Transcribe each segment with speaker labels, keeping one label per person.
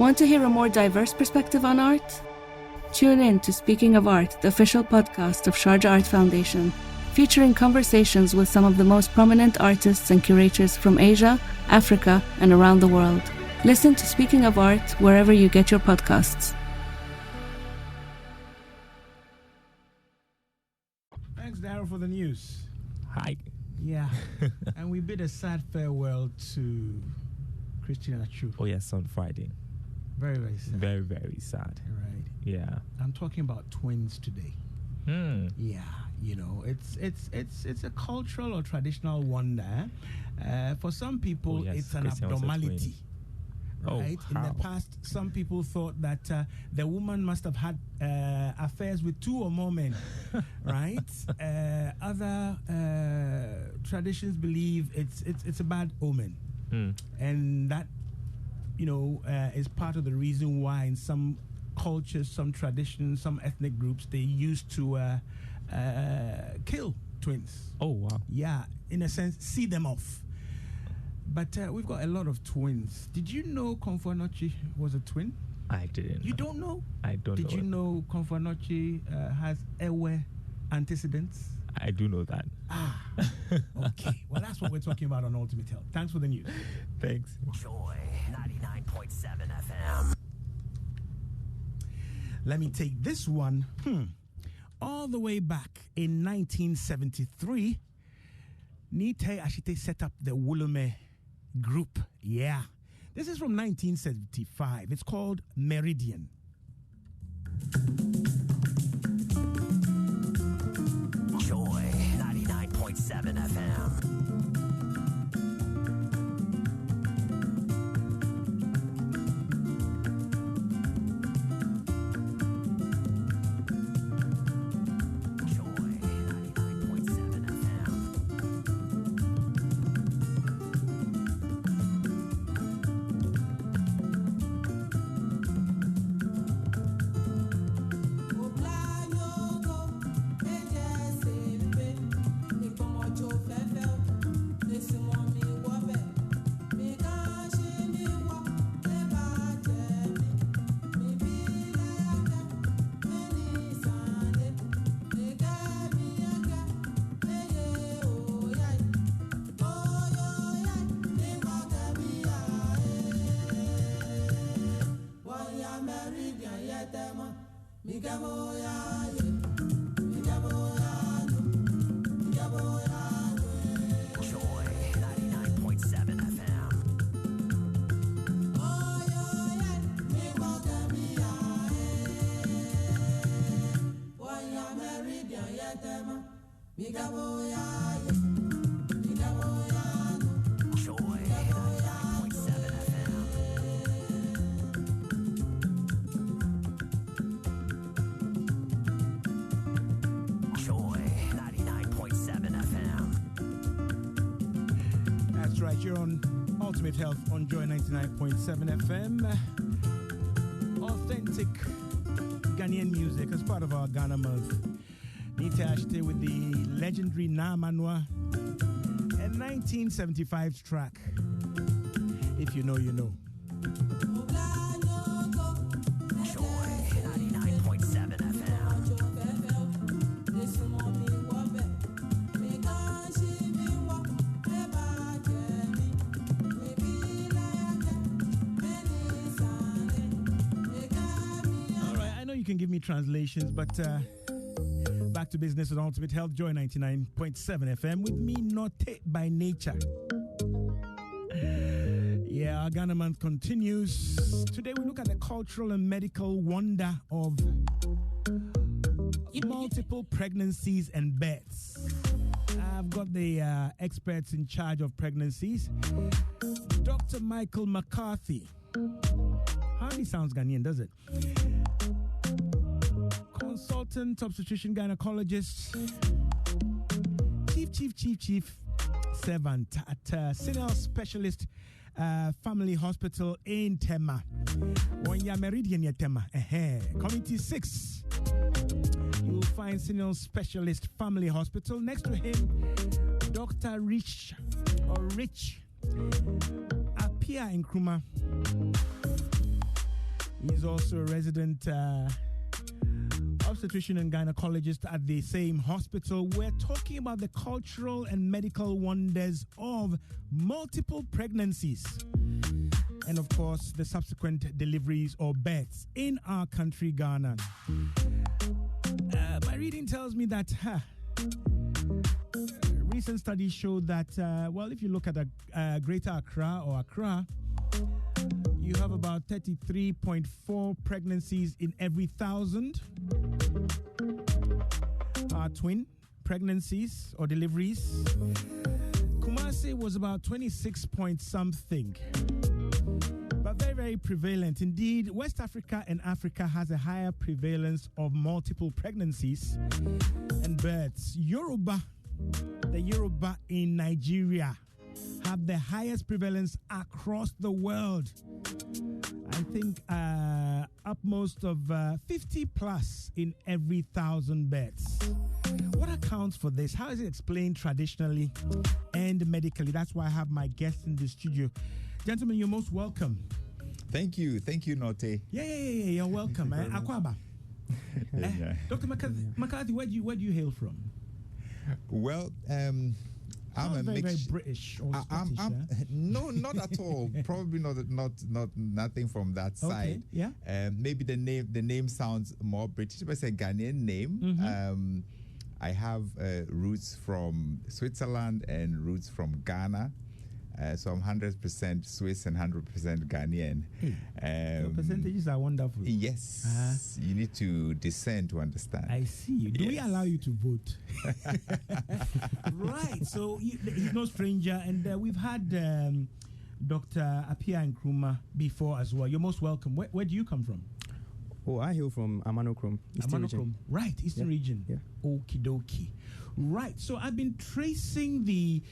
Speaker 1: Want to hear a more diverse perspective on art? Tune in to Speaking of Art, the official podcast of Sharjah Art Foundation, featuring conversations with some of the most prominent artists and curators from Asia, Africa, and around the world. Listen to Speaking of Art wherever you get your podcasts.
Speaker 2: Thanks, Darryl, for the news.
Speaker 3: Hi.
Speaker 2: Yeah. And we bid a sad farewell to Christina Chu.
Speaker 3: Oh, yes, on Friday.
Speaker 2: Very, very sad.
Speaker 3: Very, very sad.
Speaker 2: Right.
Speaker 3: Yeah.
Speaker 2: I'm talking about twins today. Yeah, you know, it's a cultural or traditional wonder. For some people, it's an abnormality. Right? In the past, some people thought that the woman must have had affairs with two or more men, right? Other traditions believe it's a bad omen, and that, you know, is part of the reason why in some cultures, some traditions, some ethnic groups, they used to kill twins.
Speaker 3: Oh, wow.
Speaker 2: Yeah, in a sense, see them off. But we've got a lot of twins. Did you know Komfo-Anokye was a twin?
Speaker 3: I didn't.
Speaker 2: You don't know?
Speaker 3: I don't know.
Speaker 2: Did you know Komfo-Anokye has Ewe antecedents?
Speaker 3: I do know that.
Speaker 2: Ah, okay. Well, that's what we're talking about on Ultimate Health. Thanks for the news.
Speaker 3: Thanks.
Speaker 4: Joy 99.7 FM.
Speaker 2: Let me take this one. All the way back in 1973, Nite Ashite set up the Wulume group. Yeah. This is from 1975. It's called Meridian.
Speaker 4: Joy 99.7 FM.
Speaker 2: You're on Ultimate Health on Joy 99.7 FM. Authentic Ghanaian music as part of our Ghana month. Nite Ashite with the legendary Na Manua, a 1975 track. If you know, you know. Can give me translations, but back to business with Ultimate Health, Joy 99.7 FM with me, Note by Nature. Yeah, our Ghana month continues. Today we look at the cultural and medical wonder of multiple pregnancies and births. I've got the experts in charge of pregnancies, Dr. Michael McCarthy. Hardly sounds Ghanaian, does it? Consultant obstetrician gynecologist, chief servant at senior specialist family hospital in Tema. When you're Meridian, you're Tema. Community 6. You'll find senior specialist family hospital. Next to him, Dr. Rich Apia Nkrumah. He's also a resident obstetrician and gynecologist at the same hospital. We're talking about the cultural and medical wonders of multiple pregnancies and, of course, the subsequent deliveries or births in our country, Ghana. My reading tells me that recent studies show that, if you look at Greater Accra or Accra, you have about 33.4 pregnancies in every 1,000 twin pregnancies or deliveries. Kumasi was about 26 point something, but very, very prevalent. Indeed, West Africa and Africa has a higher prevalence of multiple pregnancies and births. The Yoruba in Nigeria have the highest prevalence across the world. I think upmost of 50 plus in every 1,000 births. What accounts for this? How is it explained traditionally and medically? That's why I have my guests in the studio. Gentlemen, you're most welcome.
Speaker 5: Thank you, Note.
Speaker 2: Yeah, you're welcome. Akwaba. Dr. McCarthy, where do you hail from?
Speaker 5: Well, I'm a
Speaker 2: very British or Scottish.
Speaker 5: No, not at all. Probably not nothing from that side.
Speaker 2: Yeah.
Speaker 5: Maybe the name sounds more British, but it's a Ghanaian name. Mm-hmm. I have roots from Switzerland and roots from Ghana. So I'm 100% Swiss and 100% Ghanaian.
Speaker 2: The percentages are wonderful.
Speaker 5: Yes. You need to discern to understand.
Speaker 2: I see. Do we allow you to vote? Right. So he's no stranger. And we've had Dr. Apia Nkrumah before as well. You're most welcome. Where do you come from?
Speaker 3: Oh, I hail from Amanokrom, Eastern region.
Speaker 2: Right, Eastern region.
Speaker 3: Yeah.
Speaker 2: Okie dokie. Right. So I've been tracing the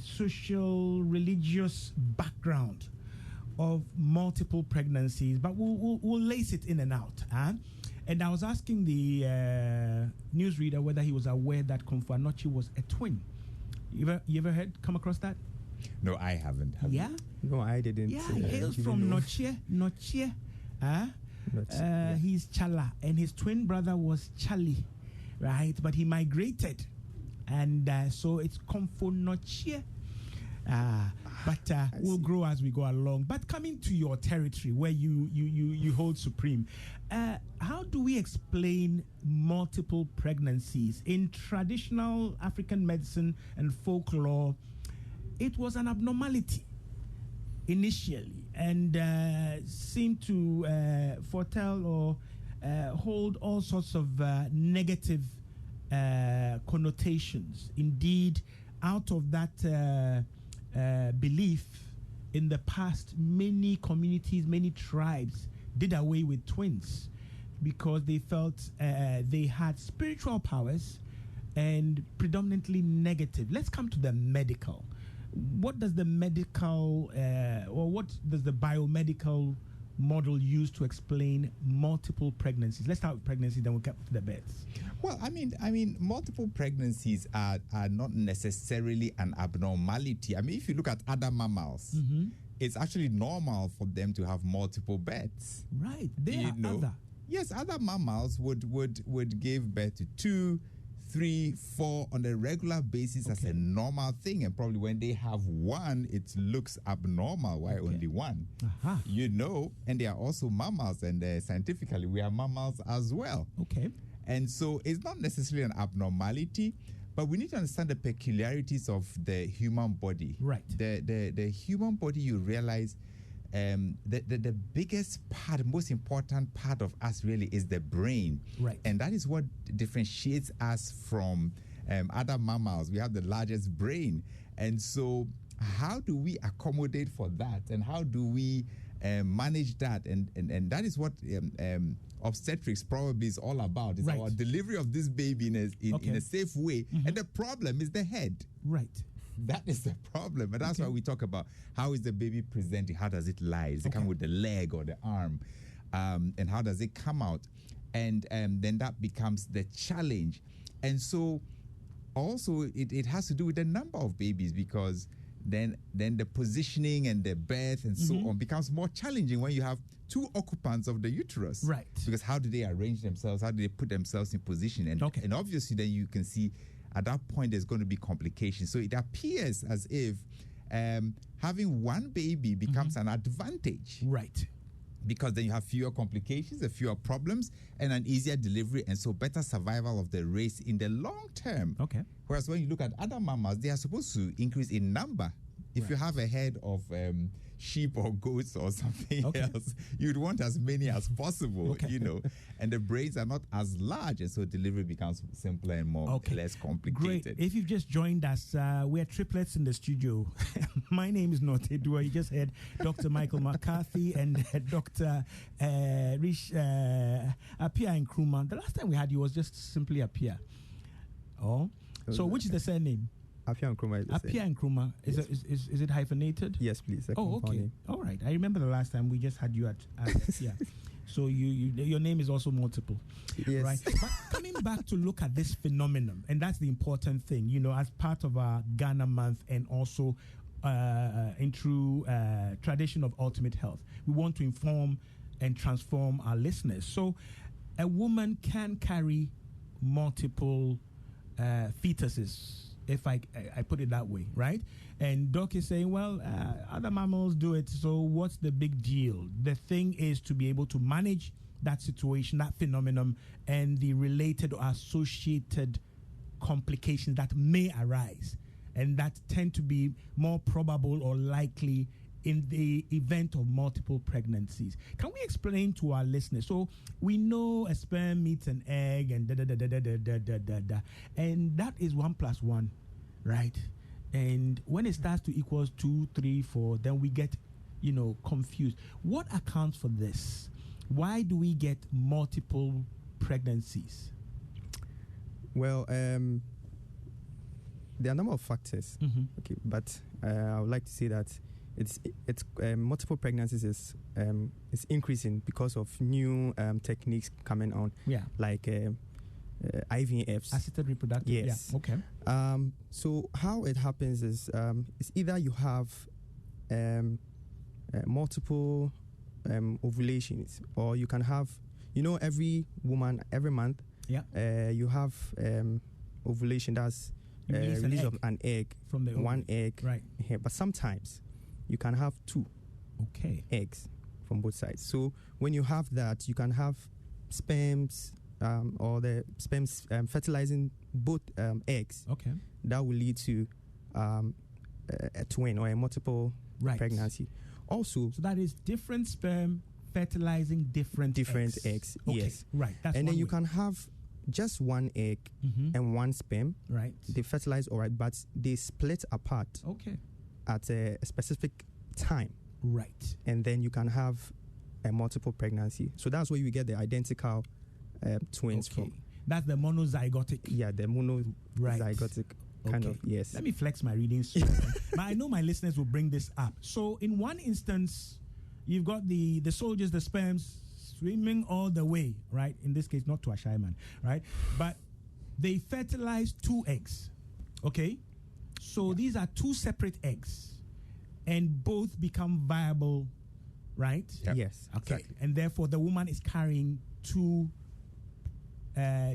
Speaker 2: social religious background of multiple pregnancies, but we'll lace it in and out. And I was asking the newsreader whether he was aware that Komfo Anokye was a twin. You ever come across that?
Speaker 5: No, I haven't.
Speaker 2: Yeah?
Speaker 3: No, I didn't.
Speaker 2: Yeah, he hails from Noche. He's Chala, and his twin brother was Charlie, right? But he migrated, and so it's Komfo Anokye. But we'll grow as we go along. But coming to your territory where you hold supreme, how do we explain multiple pregnancies in traditional African medicine and folklore? It was an abnormality initially, and seemed to foretell or hold all sorts of negative connotations. Indeed, out of that belief, in the past, many communities, many tribes did away with twins because they felt they had spiritual powers and predominantly negative. Let's come to the medical. What does the medical or what does the biomedical model use to explain multiple pregnancies? Let's start with pregnancy, then we'll get to the births.
Speaker 5: Well, I mean, multiple pregnancies are not necessarily an abnormality. I mean, if you look at other mammals, it's actually normal for them to have multiple births.
Speaker 2: Right, other.
Speaker 5: Yes, other mammals would give birth to 2, 3, 4 on a regular basis as a normal thing, and probably when they have one, it looks abnormal. Why only one? And they are also mammals, and scientifically we are mammals as well.
Speaker 2: Okay.
Speaker 5: And so it's not necessarily an abnormality, but we need to understand the peculiarities of the human body.
Speaker 2: Right.
Speaker 5: The human body, you realize the biggest part, most important part of us really is the brain.
Speaker 2: Right.
Speaker 5: And that is what differentiates us from other mammals. We have the largest brain. And so how do we accommodate for that? And how do we manage that? And that is what obstetrics probably is all about. It's our delivery of this baby in a safe way. And the problem is the head.
Speaker 2: Right.
Speaker 5: That is the problem. And that's why we talk about how is the baby presenting, how does it lie? Does it come with the leg or the arm? And how does it come out? And then that becomes the challenge. And so also it has to do with the number of babies, because then the positioning and the birth and so on becomes more challenging when you have two occupants of the uterus.
Speaker 2: Right.
Speaker 5: Because how do they arrange themselves? How do they put themselves in position? And obviously then you can see at that point there's going to be complications. So it appears as if having one baby becomes an advantage.
Speaker 2: Right.
Speaker 5: Because then you have fewer complications, fewer problems, and an easier delivery, and so better survival of the race in the long term.
Speaker 2: Okay.
Speaker 5: Whereas when you look at other mammals, they are supposed to increase in number. If you have a herd of sheep or goats or something else, you'd want as many as possible, you know. And the brains are not as large, and so delivery becomes simpler and more less complicated.
Speaker 2: Great. If you've just joined us, we're triplets in the studio. My name is Notedua. You just heard Dr. Michael McCarthy and Dr. Rish Apia Nkrumah. The last time we had you was just simply Apia. Oh, so which is the surname?
Speaker 3: Apia Nkrumah.
Speaker 2: Apia Nkrumah. Is it hyphenated?
Speaker 3: Yes, please.
Speaker 2: Okay.
Speaker 3: Name.
Speaker 2: All right. I remember the last time we just had you at Apia. So your name is also multiple.
Speaker 3: Yes.
Speaker 2: Right. But coming back to look at this phenomenon, and that's the important thing, you know, as part of our Ghana month and also in true tradition of ultimate health, we want to inform and transform our listeners. So a woman can carry multiple fetuses, if I put it that way, right? And Doc is saying, well, other mammals do it, so what's the big deal? The thing is to be able to manage that situation, that phenomenon, and the related or associated complications that may arise, and that tend to be more probable or likely in the event of multiple pregnancies. Can we explain to our listeners? So we know a sperm meets an egg and and that is 1 + 1, right? And when it starts to equals 2, 3, 4, then we get, you know, confused. What accounts for this? Why do we get multiple pregnancies?
Speaker 3: Well, there are a number of factors. Okay, but I would like to say that it's multiple pregnancies is increasing because of new techniques coming on.
Speaker 2: Yeah,
Speaker 3: like IVFs,
Speaker 2: assisted reproductive.
Speaker 3: Yes.
Speaker 2: Yeah. Okay.
Speaker 3: So how it happens is it's either you have multiple ovulations, or you can have, you know, every woman every month. Yeah. You have ovulation. That's release of an egg
Speaker 2: from the
Speaker 3: one egg.
Speaker 2: Right.
Speaker 3: Yeah, but sometimes you can have 2 eggs from both sides. So when you have that, you can have sperms or the sperms fertilizing both eggs.
Speaker 2: Okay.
Speaker 3: That will lead to a twin or a multiple pregnancy. Also,
Speaker 2: so that is different sperm fertilizing different
Speaker 3: eggs.
Speaker 2: Okay.
Speaker 3: Yes.
Speaker 2: Right. That's
Speaker 3: and then you can have just 1 egg and 1 sperm.
Speaker 2: Right.
Speaker 3: They fertilize all right, but they split apart.
Speaker 2: Okay.
Speaker 3: At a specific time.
Speaker 2: Right.
Speaker 3: And then you can have a multiple pregnancy. So that's where you get the identical twins from.
Speaker 2: That's the monozygotic.
Speaker 3: Yeah, the monozygotic kind of, yes.
Speaker 2: Let me flex my reading. But I know my listeners will bring this up. So in one instance, you've got the soldiers, the sperms, swimming all the way, right? In this case, not to a shy man, right? But they fertilize 2 eggs, okay? So these are 2 separate eggs, and both become viable, right?
Speaker 3: Yep. Yes.
Speaker 2: Okay.
Speaker 3: Exactly.
Speaker 2: And therefore, the woman is carrying 2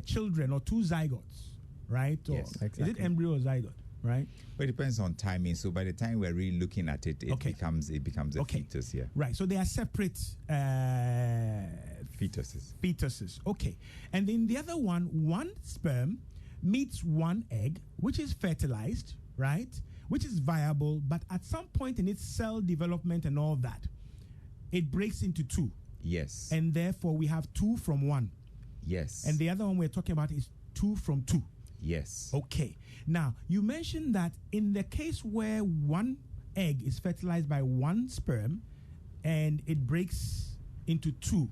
Speaker 2: children or 2 zygotes, right?
Speaker 5: Yes.
Speaker 2: Or
Speaker 3: exactly.
Speaker 2: Is it embryo or zygote, right?
Speaker 5: But it depends on timing. So by the time we're really looking at it, it becomes a fetus. Yeah.
Speaker 2: Right. So they are separate fetuses. Okay. And then the other one sperm meets 1 egg, which is fertilized, right? Which is viable, but at some point in its cell development and all that, it breaks into 2.
Speaker 5: Yes.
Speaker 2: And therefore we have 2 from 1.
Speaker 5: Yes.
Speaker 2: And the other one we're talking about is 2 from 2.
Speaker 5: Yes.
Speaker 2: Okay. Now, you mentioned that in the case where 1 egg is fertilized by 1 sperm and it breaks into 2,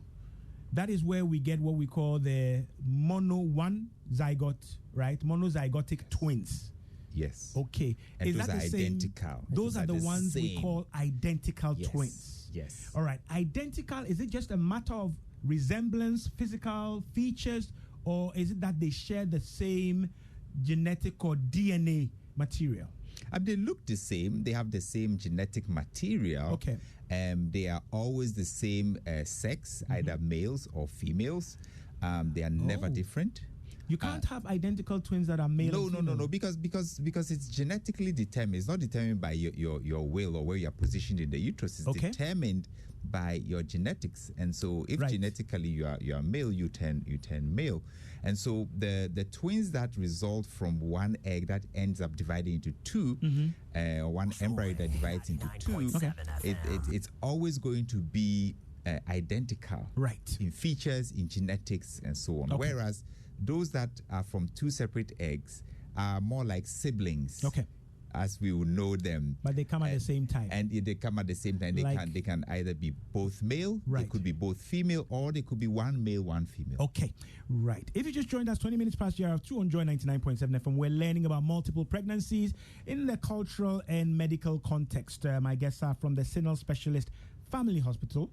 Speaker 2: that is where we get what we call the one zygote, right? Monozygotic twins.
Speaker 5: Yes.
Speaker 2: Okay.
Speaker 5: And
Speaker 2: is
Speaker 5: those
Speaker 2: that
Speaker 5: are
Speaker 2: the same?
Speaker 5: identical.
Speaker 2: Those are the ones
Speaker 5: same.
Speaker 2: we call identical twins.
Speaker 5: Yes.
Speaker 2: All right. Identical, is it just a matter of resemblance, physical features, or is it that they share the same genetic or DNA material?
Speaker 5: They look the same. They have the same genetic material.
Speaker 2: Okay.
Speaker 5: They are always the same sex, either males or females. They are never different.
Speaker 2: You can't have identical twins that are male.
Speaker 5: No, because it's genetically determined. It's not determined by your will or where you're positioned in the uterus. It's determined by your genetics. And so if genetically you are male, you turn male. And so the twins that result from one egg that ends up dividing into two, or one embryo that divides into two, it's always going to be identical, in features, in genetics, and so on. Whereas those that are from two separate eggs are more like siblings, as we will know them.
Speaker 2: But they come at the same time.
Speaker 5: And they come at the same time. They can either be both male, they could be both female, or they could be one male, one female.
Speaker 2: Okay, right. If you just joined us 20 minutes past the hour of 2 on Joy 99.7 FM, we're learning about multiple pregnancies in the cultural and medical context. My guests are from the Sinal Specialist Family Hospital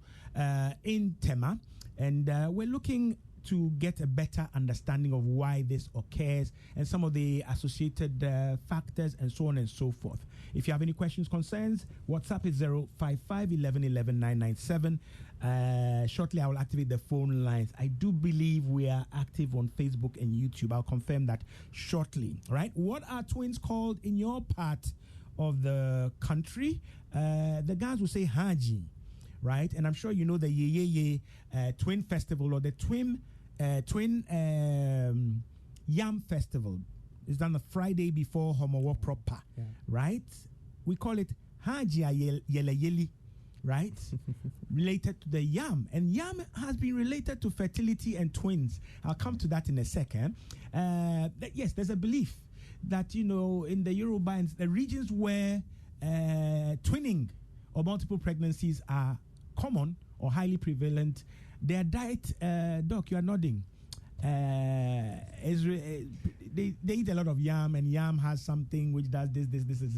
Speaker 2: in Tema, and we're looking to get a better understanding of why this occurs and some of the associated factors and so on and so forth. If you have any questions, concerns, WhatsApp is 055 11 11 997. Shortly, I will activate the phone lines. I do believe we are active on Facebook and YouTube. I'll confirm that shortly. Right? What are twins called in your part of the country? The guys will say Haji, right? And I'm sure you know the Ye Twin Festival, or the Twin Yam Festival. It's done the Friday before Homowo proper, right? We call it Haji Yele Yeli, right? Related to the yam. And yam has been related to fertility and twins. I'll come to that in a second. Yes, there's a belief that, in the Yoruba and the regions where twinning or multiple pregnancies are common or highly prevalent, their diet, Doc, you are nodding, they eat a lot of yam, and yam has something which does this,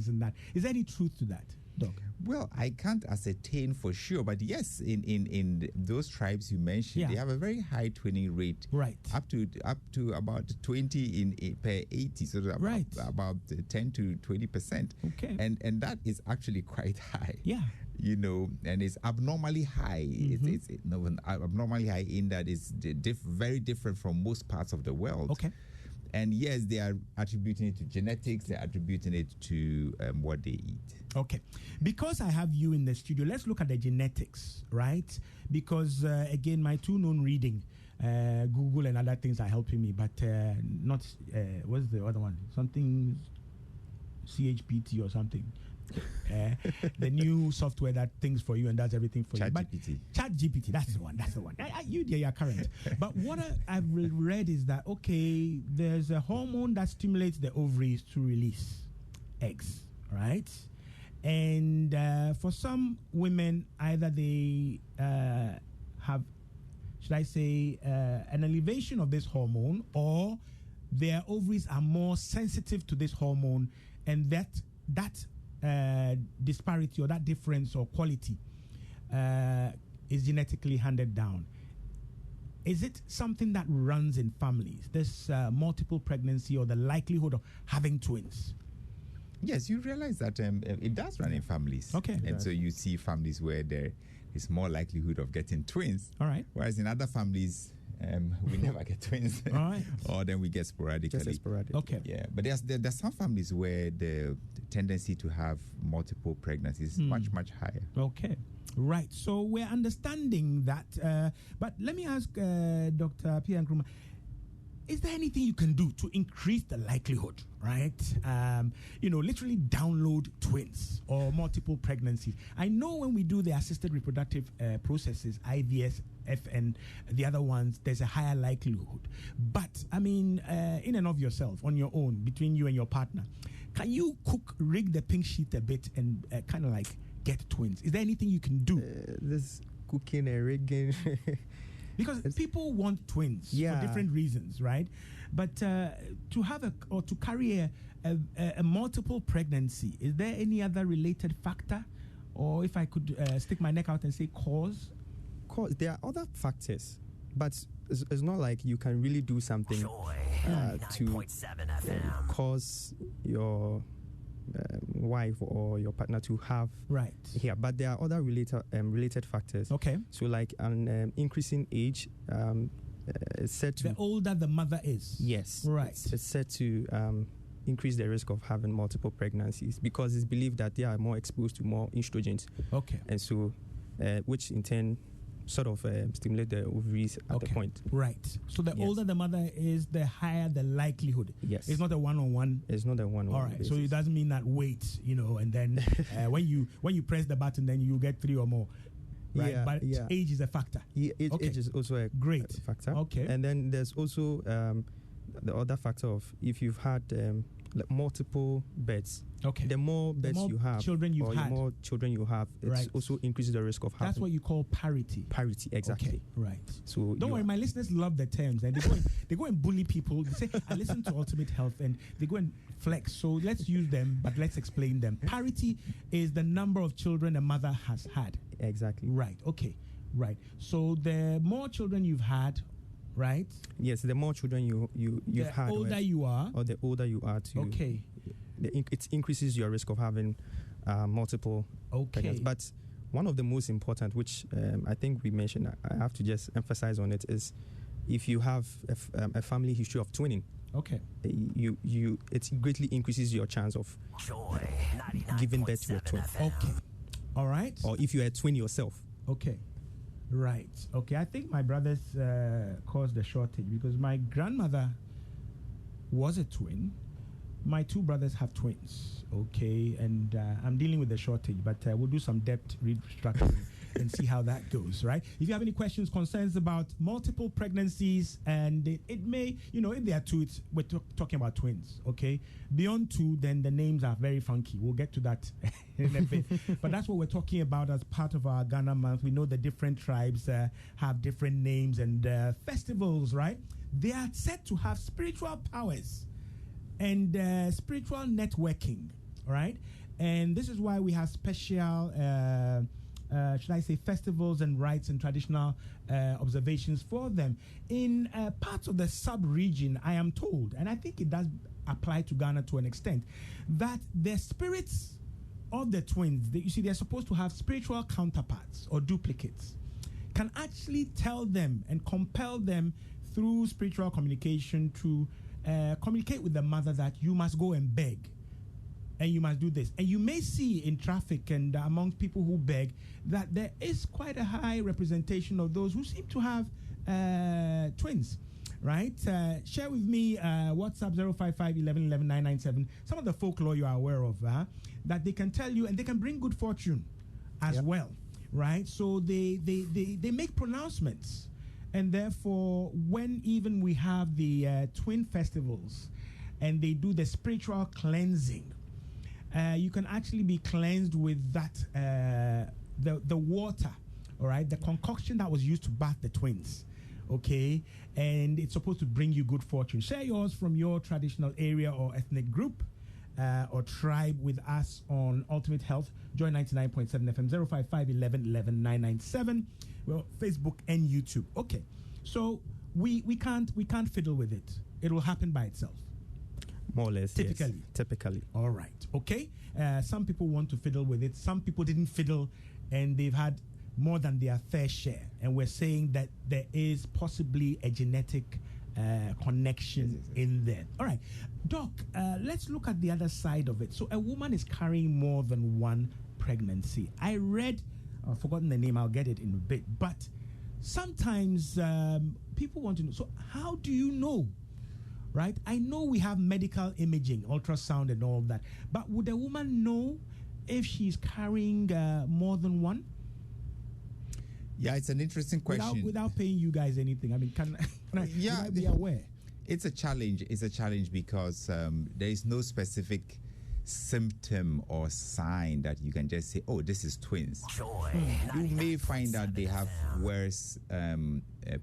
Speaker 2: and that. Is there any truth to that, Doc?
Speaker 5: Well, I can't ascertain for sure, but yes, in those tribes you mentioned, they have a very high twinning rate, up to about 20 per 80, so about 10 to 20%.
Speaker 2: Okay,
Speaker 5: and that is actually quite high.
Speaker 2: Yeah.
Speaker 5: And it's abnormally high. It's abnormally high in that it's very different from most parts of the world.
Speaker 2: Okay.
Speaker 5: And yes, they are attributing it to genetics. They're attributing it to what they eat.
Speaker 2: Okay. Because I have you in the studio, let's look at the genetics, right? Because, again, my two known reading, Google and other things are helping me, but not, what's the other one? Something CHPT or something. The new software that thinks for you and does everything for
Speaker 5: ChatGPT.
Speaker 2: ChatGPT, that's the one. You are current. But what I've read is that, okay, there's a hormone that stimulates the ovaries to release eggs, right? And for some women, either they have, should I say, an elevation of this hormone, or their ovaries are more sensitive to this hormone, and that disparity or that difference or quality is genetically handed down. Is it something that runs in families, this multiple pregnancy or the likelihood of having twins?
Speaker 5: Yes, you realize that it does run in families.
Speaker 2: Okay.
Speaker 5: And so you see families where there is more likelihood of getting twins.
Speaker 2: All right.
Speaker 5: Whereas in other families, we never get twins.
Speaker 2: All right.
Speaker 5: Or then we get sporadically.
Speaker 3: Just sporadic.
Speaker 2: Okay.
Speaker 5: Yeah, but there's some families where the tendency to have multiple pregnancies is much, much higher.
Speaker 2: Okay. Right. So we're understanding that. But let me ask Dr. Pierre Nkrumah, is there anything you can do to increase the likelihood, right? Literally download twins or multiple pregnancies. I know when we do the assisted reproductive processes, IVF and the other ones, there's a higher likelihood. But, in and of yourself, on your own, between you and your partner, can you rig the pink sheet a bit and kind of like get twins? Is there anything you can do?
Speaker 3: This cooking and rigging...
Speaker 2: Because people want twins for different reasons, right? But to have to carry a multiple pregnancy, is there any other related factor? Or if I could stick my neck out and say cause?
Speaker 3: There are other factors, but it's not like you can really do something
Speaker 4: Joy,
Speaker 3: to cause your wife or your partner to have here. But there are other related factors.
Speaker 2: Okay.
Speaker 3: So like an increasing age, it's said to...
Speaker 2: The older the mother is.
Speaker 3: Yes.
Speaker 2: Right.
Speaker 3: It's said to increase the risk of having multiple pregnancies because it's believed that they are more exposed to more estrogens.
Speaker 2: Okay.
Speaker 3: And so, which in turn sort of stimulate the ovaries at the point.
Speaker 2: Right. So the older the mother is, the higher the likelihood.
Speaker 3: Yes.
Speaker 2: It's not a one-on-one.
Speaker 3: It's not a one-on-one.
Speaker 2: All right.
Speaker 3: basis.
Speaker 2: So it doesn't mean that wait, and then when you press the button, then you get 3 or more. Right.
Speaker 3: Yeah,
Speaker 2: but age is a factor.
Speaker 3: Age is also a factor.
Speaker 2: Okay.
Speaker 3: And then there's also the other factor of if you've had like multiple births.
Speaker 2: Okay.
Speaker 3: The more births you have,
Speaker 2: children you've had,
Speaker 3: the more children you have, it also increases the risk of having.
Speaker 2: That's what you call parity.
Speaker 3: Parity, exactly.
Speaker 2: Okay. Right.
Speaker 3: So
Speaker 2: don't worry, my listeners love the terms, and they go and bully people. They say, "I listen to Ultimate Health," and they go and flex. So let's use them, but let's explain them. Parity is the number of children a mother has had.
Speaker 3: Exactly.
Speaker 2: Right. Okay. Right. So the more children you've had, right?
Speaker 3: Yes. The more children you've had,
Speaker 2: the older you are,
Speaker 3: or the older you are too.
Speaker 2: Okay.
Speaker 3: It increases your risk of having multiple pregnancies. But one of the most important, which I think we mentioned, I have to just emphasize on it, is if you have a family history of twinning.
Speaker 2: Okay.
Speaker 3: It greatly increases your chance of giving birth to a twin.
Speaker 2: Okay. All right.
Speaker 3: Or if you're a twin yourself.
Speaker 2: Okay. Right. Okay. I think my brothers caused the shortage because my grandmother was a twin. My 2 brothers have twins. Okay. And I'm dealing with the shortage, but we'll do some debt restructuring and see how that goes, right? If you have any questions, concerns about multiple pregnancies, and it may, if there are 2, we're talking about twins, okay? Beyond 2, then the names are very funky. We'll get to that in a bit. But that's what we're talking about as part of our Ghana Month. We know the different tribes have different names and festivals, right? They are said to have spiritual powers and spiritual networking, right? And this is why we have special... should I say, festivals and rites and traditional observations for them. In parts of the sub-region, I am told, and I think it does apply to Ghana to an extent, that the spirits of the twins, they're supposed to have spiritual counterparts or duplicates, can actually tell them and compel them through spiritual communication to communicate with the mother that you must go and beg. And you must do this. And you may see in traffic and amongst people who beg that there is quite a high representation of those who seem to have twins, right? Share with me WhatsApp 055-1111-997 some of the folklore you are aware of that they can tell you, and they can bring good fortune as well, right? So they make pronouncements. And therefore, when even we have the twin festivals and they do the spiritual cleansing, you can actually be cleansed with that, the water, all right, the concoction that was used to bath the twins, okay, and it's supposed to bring you good fortune. Share yours from your traditional area or ethnic group or tribe with us on Ultimate Health, Joy 99.7 FM, 055-1111-997, well, Facebook and YouTube. Okay, so we can't fiddle with it. It will happen by itself.
Speaker 3: More or less,
Speaker 2: typically.
Speaker 3: Yes. Typically.
Speaker 2: All right. Okay. Some people want to fiddle with it. Some people didn't fiddle, and they've had more than their fair share. And we're saying that there is possibly a genetic connection in there. All right. Doc, let's look at the other side of it. So a woman is carrying more than one pregnancy. I read, I've forgotten the name, I'll get it in a bit. But sometimes people want to know, so how do you know? Right? I know we have medical imaging, ultrasound and all of that. But would a woman know if she's carrying more than one?
Speaker 5: Yeah, it's an interesting question.
Speaker 2: Without paying you guys anything. I mean, can I be aware?
Speaker 5: It's a challenge. It's a challenge because there is no specific symptom or sign that you can just say, oh, this is twins. You may find that they have worse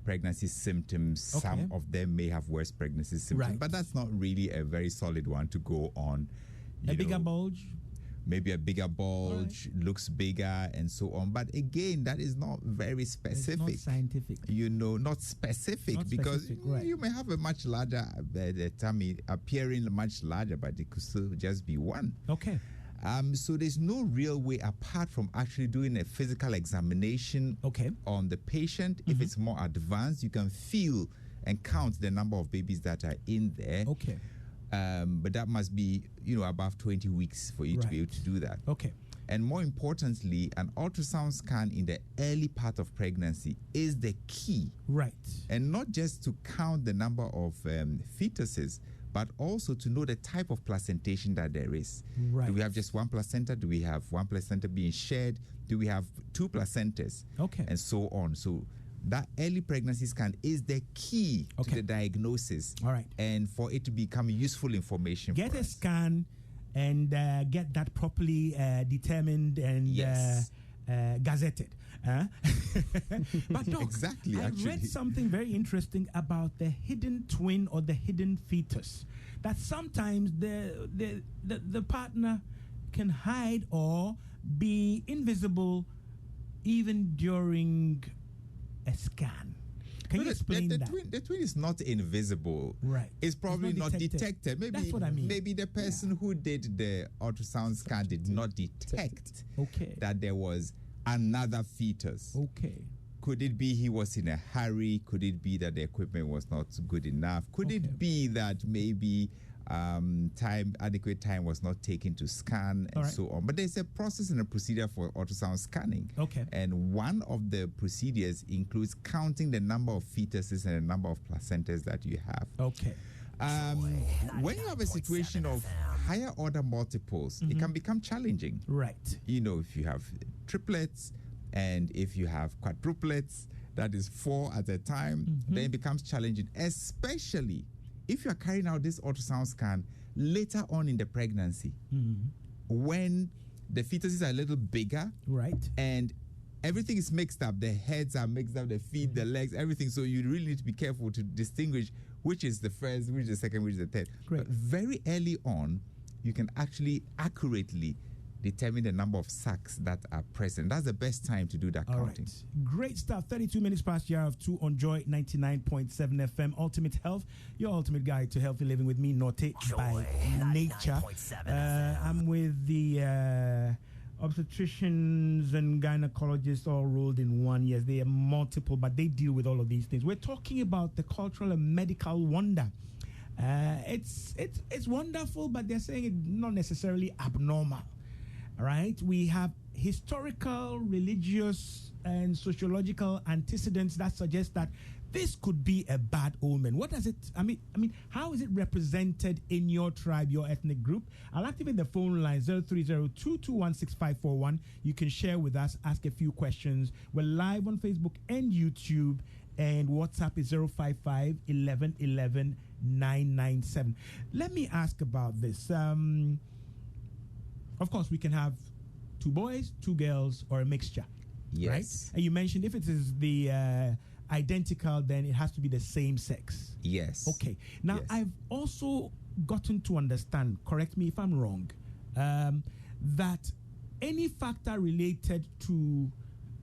Speaker 5: pregnancy symptoms. Okay. Some of them may have worse pregnancy symptoms, but that's not really a very solid one to go on.
Speaker 2: A bigger bulge?
Speaker 5: Maybe a bigger bulge, looks bigger, and so on. But again, that is not very specific.
Speaker 2: It's not scientific.
Speaker 5: Not specific, because you may have a much larger tummy appearing much larger, but it could still just be one.
Speaker 2: Okay.
Speaker 5: So there's no real way apart from actually doing a physical examination on the patient. If it's more advanced, you can feel and count the number of babies that are in there. But that must be, above 20 weeks for you to be able to do that. And more importantly, an ultrasound scan in the early part of pregnancy is the key. And not just to count the number of fetuses, but also to know the type of placentation that there is. Do we have just one placenta? Do we have one placenta being shared? Do we have two placentas? And so on. So that early pregnancy scan is the key to the diagnosis. And for it to become useful information.
Speaker 2: Get a scan and get that properly determined and gazetted. But Doc,
Speaker 5: exactly,
Speaker 2: I read something very interesting about the hidden twin or the hidden fetus. That sometimes the partner can hide or be invisible even during a scan. Can you explain that?
Speaker 5: The twin is not invisible. It's probably not detected. Maybe,
Speaker 2: that's what I mean.
Speaker 5: Maybe the person who did the ultrasound scan did not detect that there was another fetus. Could it be he was in a hurry? Could it be that the equipment was not good enough? Could it be that maybe adequate time was not taken to scan and so on? But there's a process and a procedure for ultrasound scanning. And one of the procedures includes counting the number of fetuses and the number of placentas that you have. When you have a situation of higher order multiples, it can become challenging. If you have triplets and if you have quadruplets, that is 4 at a time, then it becomes challenging, especially if you are carrying out this ultrasound scan later on in the pregnancy, when the fetuses are a little bigger, and everything is mixed up, the heads are mixed up, the feet, the legs, everything. So you really need to be careful to distinguish which is the first, which is the second, which is the third. But very early on, you can actually accurately determine the number of sacs that are present. That's the best time to do that counting.
Speaker 2: Great stuff. 32 minutes past the hour of 2 on Joy 99.7 FM. Ultimate Health, your ultimate guide to healthy living with me, Norte by Nature. I'm with the obstetricians and gynecologists all rolled in one. Yes, they are multiple, but they deal with all of these things. We're talking about the cultural and medical wonder. It's wonderful, but they're saying it's not necessarily abnormal. Right? We have historical, religious, and sociological antecedents that suggest that this could be a bad omen. What does it, I mean, how is it represented in your tribe, your ethnic group? I'll activate the phone line 0302216541. You can share with us, ask a few questions. We're live on Facebook and YouTube, and WhatsApp is 055 11 11 997. Let me ask about this. Of course, we can have 2 boys, 2 girls, or a mixture. Right? And you mentioned if it is the identical, then it has to be the same sex. Okay. Now, I've also gotten to understand, correct me if I'm wrong, that any factor related to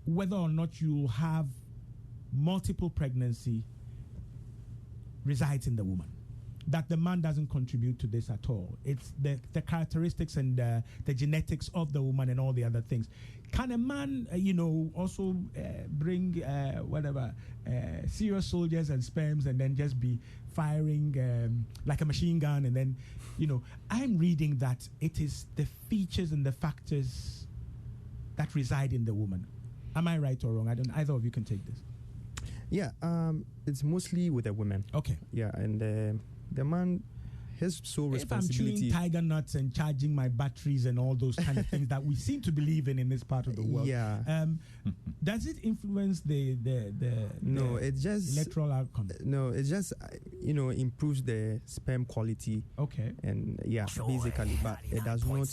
Speaker 2: whether or not you have multiple pregnancy resides in the woman. That the man doesn't contribute to this at all. It's the characteristics and the genetics of the woman and all the other things. Can a man, also bring serious soldiers and sperms and then just be firing like a machine gun? And then, I'm reading that it is the features and the factors that reside in the woman. Am I right or wrong? Either of you can take this.
Speaker 3: Yeah, it's mostly with the women.
Speaker 2: Okay.
Speaker 3: Yeah, and the man, his sole responsibility.
Speaker 2: If I'm chewing tiger nuts and charging my batteries and all those kind of things that we seem to believe in this part of the world. Does it influence the
Speaker 3: it just
Speaker 2: electoral outcome?
Speaker 3: No, it just improves the sperm quality.
Speaker 2: Okay.
Speaker 3: And basically, but it does not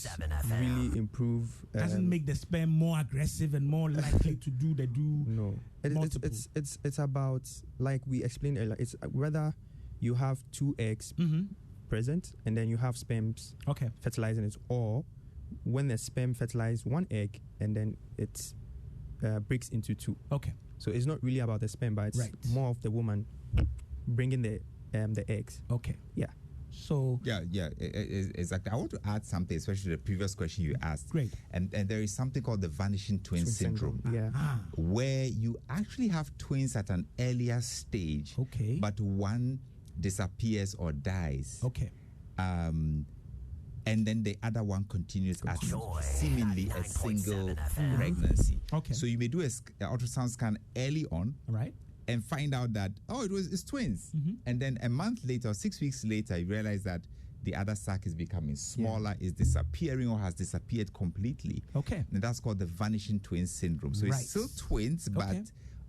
Speaker 3: really improve.
Speaker 2: Doesn't make the sperm more aggressive and more likely to do the do.
Speaker 3: No, it's about, like we explained earlier. It's whether you have 2 eggs present and then you have sperms fertilizing it, or when the sperm fertilizes 1 egg and then it breaks into 2.
Speaker 2: Okay.
Speaker 3: So it's not really about the sperm, but it's more of the woman bringing the eggs.
Speaker 2: Okay.
Speaker 3: Yeah.
Speaker 2: So
Speaker 5: exactly. I want to add something, especially the previous question you asked.
Speaker 2: Great.
Speaker 5: And there is something called the vanishing twin syndrome.
Speaker 3: Yeah.
Speaker 5: Where you actually have twins at an earlier stage.
Speaker 2: Okay.
Speaker 5: But one disappears or dies.
Speaker 2: Okay.
Speaker 5: And then the other one continues as seemingly a single pregnancy.
Speaker 2: Okay.
Speaker 5: So you may do an ultrasound scan early on,
Speaker 2: right,
Speaker 5: and find out that it's twins. And then a month later or 6 weeks later, you realize that the other sac is becoming smaller, is disappearing, or has disappeared completely.
Speaker 2: Okay.
Speaker 5: And that's called the vanishing twin syndrome. So it's still twins, but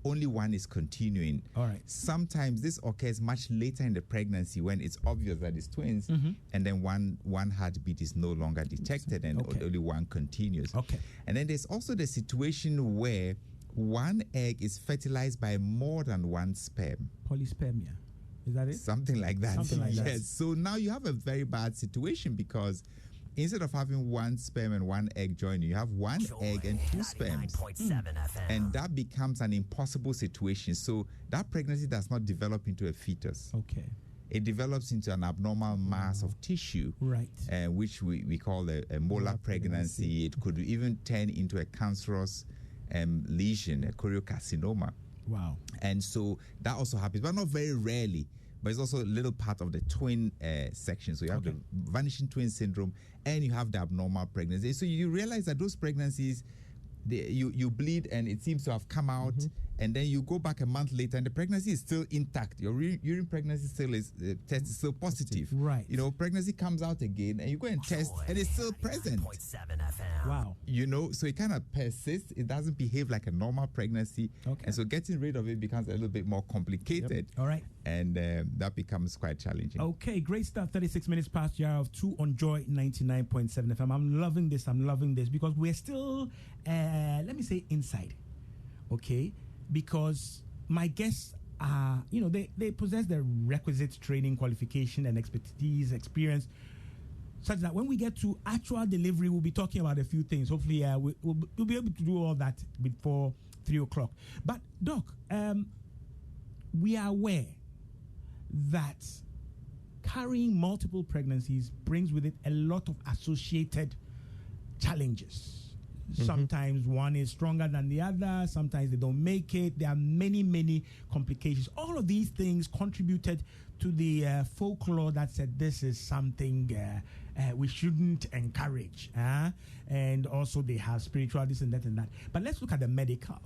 Speaker 5: only one is continuing.
Speaker 2: All right.
Speaker 5: Sometimes this occurs much later in the pregnancy when it's obvious that it's twins, and then one heartbeat is no longer detected, and only one continues.
Speaker 2: Okay.
Speaker 5: And then there's also the situation where one egg is fertilized by more than one sperm.
Speaker 2: Polyspermia. Is that it?
Speaker 5: Something like that.
Speaker 2: Something like that.
Speaker 5: Yes. So now you have a very bad situation because instead of having one sperm and one egg joining, you have one egg and two sperms. And that becomes an impossible situation. So that pregnancy does not develop into a fetus.
Speaker 2: Okay.
Speaker 5: It develops into an abnormal mass of tissue,
Speaker 2: right?
Speaker 5: Which we call a molar pregnancy. It could even turn into a cancerous lesion, a choriocarcinoma.
Speaker 2: Wow.
Speaker 5: And so that also happens, but not very rarely. But it's also a little part of the twin section. So you have the vanishing twin syndrome, and you have the abnormal pregnancy. So you realize that those pregnancies, you bleed and it seems to have come out, and then you go back a month later and the pregnancy is still intact. Your urine pregnancy test is still positive.
Speaker 2: Right.
Speaker 5: Pregnancy comes out again and you go and test and it's still present.
Speaker 2: Wow.
Speaker 5: So it kind of persists. It doesn't behave like a normal pregnancy. Okay. And so getting rid of it becomes a little bit more complicated.
Speaker 2: All right.
Speaker 5: And that becomes quite challenging.
Speaker 2: Okay, great stuff. 36 minutes past the hour of 2 on Joy 99.7 FM. I'm loving this because we're still, let me say, inside. Okay? Because my guests are, they possess the requisite training, qualification, and expertise, experience, such that when we get to actual delivery, we'll be talking about a few things. Hopefully, we'll be able to do all that before 3 o'clock. But, Doc, we are aware that carrying multiple pregnancies brings with it a lot of associated challenges. Sometimes one is stronger than the other. Sometimes they don't make it. There are many, many complications. All of these things contributed to the folklore that said this is something we shouldn't encourage. And also they have spiritual this and that and that. But let's look at the medical.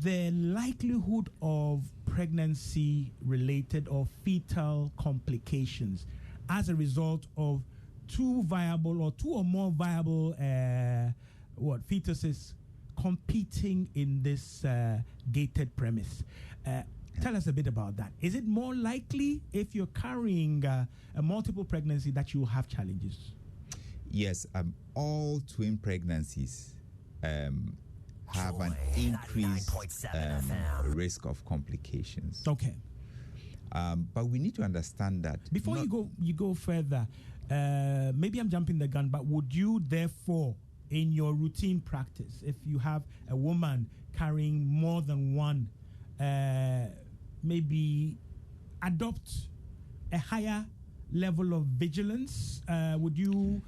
Speaker 2: The likelihood of pregnancy-related or fetal complications as a result of two or more viable fetuses competing in this gated premise. Tell us a bit about that. Is it more likely if you're carrying a multiple pregnancy that you will have challenges?
Speaker 5: Yes, all twin pregnancies have an increased risk of complications.
Speaker 2: Okay.
Speaker 5: But we need to understand that
Speaker 2: before you go further. Maybe I'm jumping the gun, but would you therefore, in your routine practice, if you have a woman carrying more than one, maybe adopt a higher level of vigilance? Would you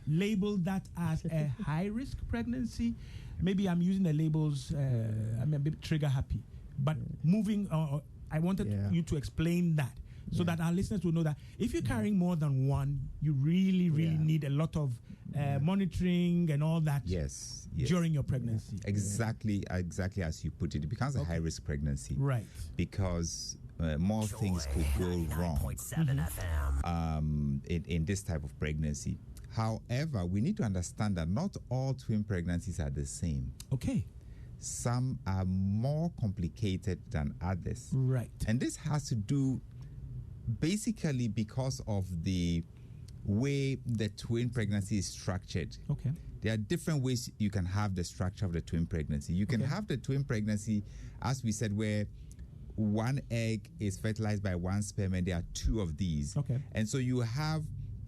Speaker 2: label that as a high-risk pregnancy? Maybe I'm using the labels, I'm a bit trigger-happy. But moving on, I wanted you to explain that so that our listeners will know that if you're carrying more than one, you really need a lot of monitoring and all that during your pregnancy.
Speaker 5: Exactly as you put it. It becomes a high-risk pregnancy.
Speaker 2: Right.
Speaker 5: Because more things could go wrong in this type of pregnancy. However, we need to understand that not all twin pregnancies are the same.
Speaker 2: Okay.
Speaker 5: Some are more complicated than others.
Speaker 2: Right.
Speaker 5: And this has to do basically because of the way the twin pregnancy is structured.
Speaker 2: Okay.
Speaker 5: There are different ways you can have the structure of the twin pregnancy. You can have the twin pregnancy, as we said, where one egg is fertilized by one sperm and there are two of these.
Speaker 2: Okay.
Speaker 5: And so you have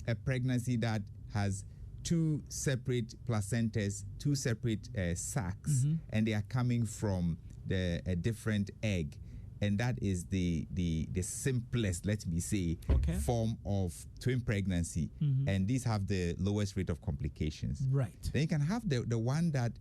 Speaker 5: a pregnancy that has two separate placentas, two separate sacs, and they are coming from a different egg. and that is the simplest, let me say, form of twin pregnancy, and these have the lowest rate of complications.
Speaker 2: Right.
Speaker 5: Then you can have the one that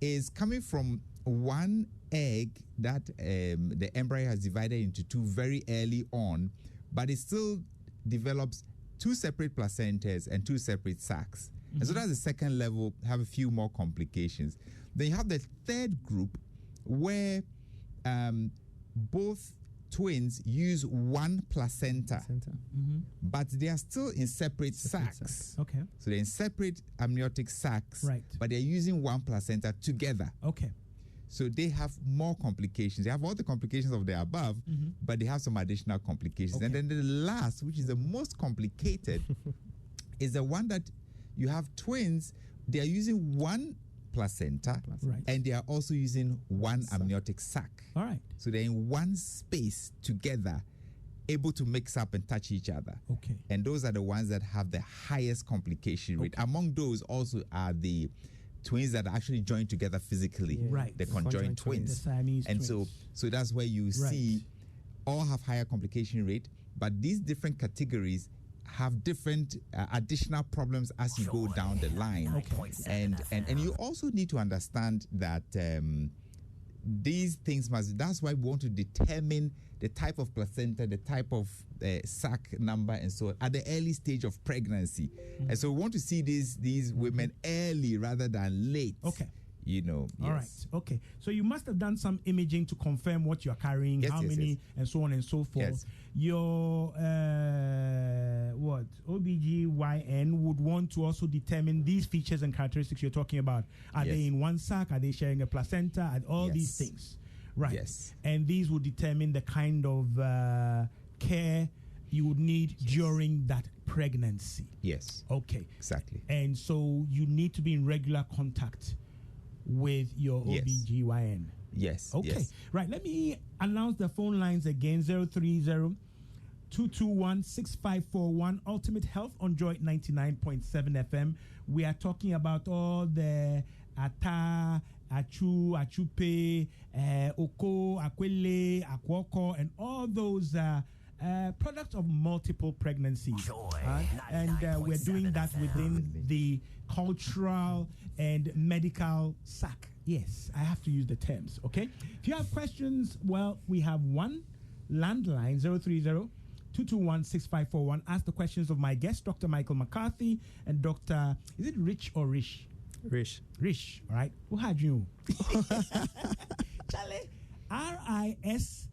Speaker 5: is coming from one egg that the embryo has divided into two very early on, but it still develops two separate placentas and two separate sacs. And so that's the second level, have a few more complications. Then you have the third group where both twins use one placenta. But they are still in separate sacs.
Speaker 2: Okay.
Speaker 5: So they're in separate amniotic sacs,
Speaker 2: right,
Speaker 5: but they're using one placenta together.
Speaker 2: Okay.
Speaker 5: So they have more complications. They have all the complications of the above, but they have some additional complications.
Speaker 2: Okay.
Speaker 5: And then the last, which is the most complicated, is the one that you have twins. They are using one placenta,
Speaker 2: right,
Speaker 5: and they are also using one amniotic sac.
Speaker 2: All right.
Speaker 5: So they're in one space together, able to mix up and touch each other.
Speaker 2: Okay.
Speaker 5: And those are the ones that have the highest complication rate. Among those also are the twins that are actually joined together physically,
Speaker 2: right?
Speaker 5: The conjoined twins.
Speaker 2: The Siamese
Speaker 5: and
Speaker 2: twins.
Speaker 5: so that's where you see all have higher complication rate, but these different categories have different additional problems as you go down the line.
Speaker 2: Okay.
Speaker 5: And you also need to understand that these things that's why we want to determine the type of placenta, the type of sac number, and so on at the early stage of pregnancy. And so we want to see these women early rather than late.
Speaker 2: Okay.
Speaker 5: You know.
Speaker 2: All right. Okay. So you must have done some imaging to confirm what you are carrying, how many, and so on and so forth.
Speaker 5: Yes.
Speaker 2: Your OBGYN would want to also determine these features and characteristics you're talking about. Are they in one sac? Are they sharing a placenta? And all these things. Right.
Speaker 5: Yes.
Speaker 2: And these will determine the kind of care you would need during that pregnancy.
Speaker 5: Yes.
Speaker 2: Okay.
Speaker 5: Exactly.
Speaker 2: And so you need to be in regular contact with your OBGYN.
Speaker 5: Yes.
Speaker 2: Okay.
Speaker 5: Yes.
Speaker 2: Right. Let me announce the phone lines again. 030-221-6541. Ultimate Health on Joy 99.7 FM. We are talking about all the Ata, Achu, Achupe, Oko, Akwele, Akwoko, and all those products of multiple pregnancies. And we're doing that within the cultural and medical SAC. Yes, I have to use the terms, okay? If you have questions, well, we have one landline, 030-221-6541. Ask the questions of my guest, Dr. Michael McCarthy, and Dr. Is it Rich or Rish?
Speaker 3: Rish.
Speaker 2: Rish, all right? Who had you? Charlie, R-I-S-C-H.